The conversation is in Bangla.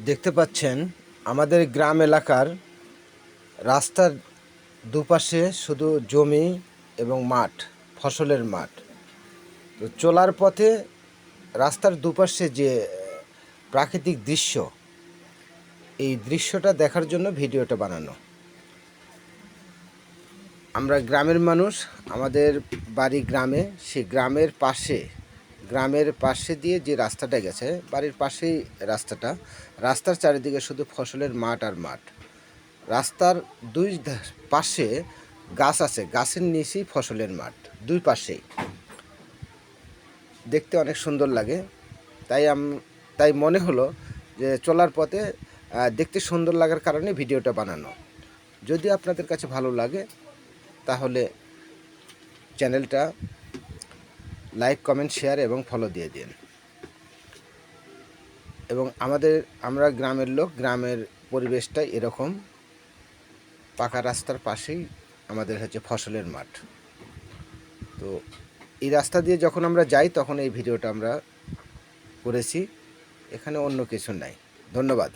দেখতে পাচ্ছেন আমাদের গ্রাম এলাকার রাস্তার দুপাশে শুধু জমি এবং মাঠ, ফসলের মাঠ। তো চলার পথে রাস্তার দুপাশে যে প্রাকৃতিক দৃশ্য, এই দৃশ্যটা দেখার জন্য ভিডিওটা বানানো। আমরা গ্রামের মানুষ, আমাদের বাড়ি গ্রামে। সেই গ্রামের পাশে দিয়ে যে রাস্তাটা গেছে, বাড়ির পাশেই রাস্তার চারিদিকে শুধু ফসলের মাঠ আর মাঠ। রাস্তার পাশে গাছ আছে, গাছের নিচেই ফসলের মাঠ, দুই পাশেই। দেখতে অনেক সুন্দর লাগে। তাই মনে হলো যে চলার পথে দেখতে সুন্দর লাগার কারণে ভিডিওটা বানানো। যদি আপনাদের কাছে ভালো লাগে তাহলে চ্যানেলটা লাইক, কমেন্ট, শেয়ার এবং ফলো দিয়ে দিন। এবং আমরা গ্রামের লোক, গ্রামের পরিবেশটা এরকম। পাকা রাস্তার পাশেই আমাদের হচ্ছে ফসলের মাঠ। তো এই রাস্তা দিয়ে যখন আমরা যাই তখন এই ভিডিওটা আমরা করেছি। এখানে অন্য কিছু নাই। ধন্যবাদ।